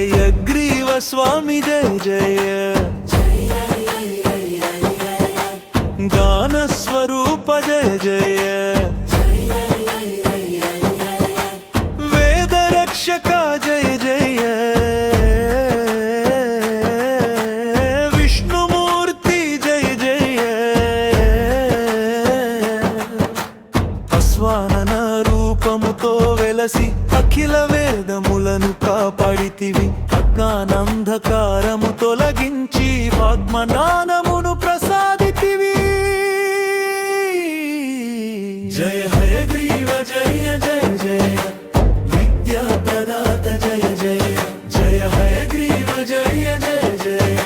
హయగ్రీవ స్వామి జయ జయ గాన స్వరూప జయ జయ వేద రక్షక జయ జయ విష్ణుమూర్తి జయ జయ అశ్వానన రూపముతో వెలసి అఖిల వేదములను కాపాడితివి అజ్ఞానంధకారము తొలగించి వాగ్మనానమును ప్రసాదితివి జయ హయగ్రీవ జయ జయ జయ విద్యా ప్రదాత జయ జయ జయ హయగ్రీవ జయ జయ జయ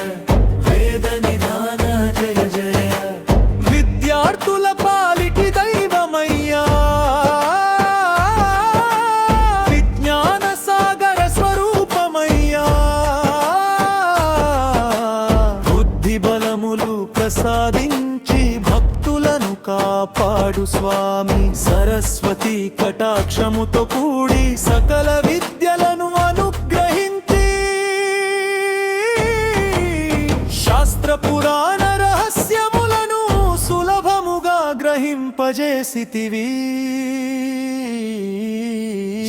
వేద నిధాన జయ జయ విద్యార్థుల పాలిటి దైవమయ్యా విజ్ఞాన సాగర స్వరూపమయ్యా బుద్ధి బలములు ప్రసాదించి భక్తులను కాపాడు స్వామి సరస్వతి కటాక్షముతో కూడి సకల విద్యలను అనుగ్రహించి శాస్త్ర పురాణ రహస్యములను సులభముగా గ్రహింపజేసితివి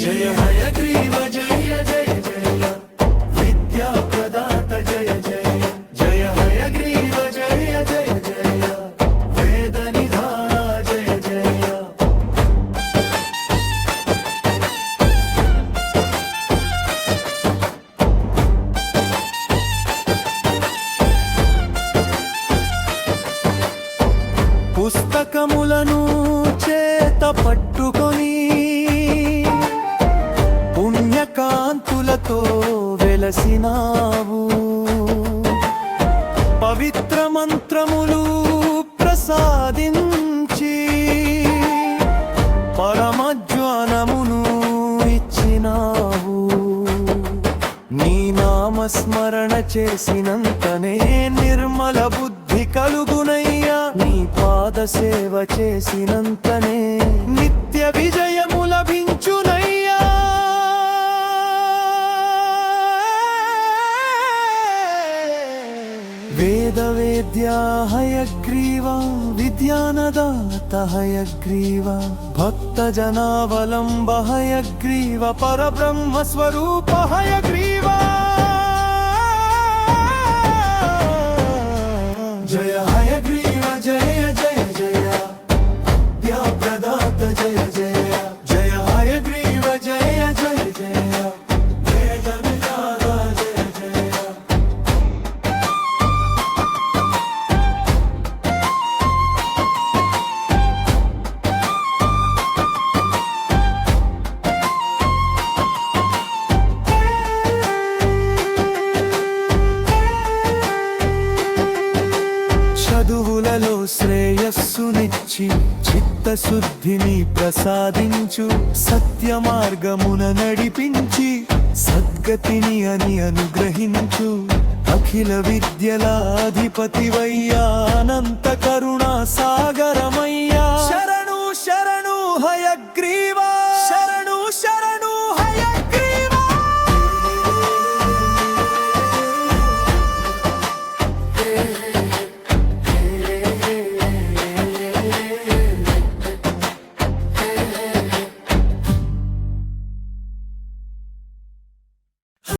జయ హయగ్రీవ జయ జయ జయ విద్యా ప్రదాత జయ జయ జయ హయగ్రీవ జయ జయ జయ వేద నిధాన జయ జయ పుస్తకములను చేత పట్టుకొని పుణ్యకాంతులతో వెలసినావు పవిత్ర మంత్రములు ప్రసాదించి పరమజ్ఞానమును ఇచ్చినావు నీ నామస్మరణ చేసినంతనే నిర్మల బుద్ధి కలుగునయ్యా నీ పాద సేవ చేసినంతనే నిత్య విజయము లభించునయ్యా వేద వేద్యా హయగ్రీవ విద్యానదాత హయగ్రీవ భక్త జనావలంబ హయగ్రీవ పరబ్రహ్మ స్వరూప హయగ్రీవ జయ హయగ్రీవ జయ జయ జయ విద్యా ప్రదాత జయ జయ జయ హయగ్రీవ జయ జయ జయ వేద విధాత జయ జయ చదువులలో శ్రేయస్సునిచ్చి చిత్తశుద్ధిని ప్రసాదించు సత్య మార్గమున నడిపించి సద్గతిని అని అనుగ్రహించు అఖిల విద్యల అధిపతివయ్యా అనంత కరుణా సాగర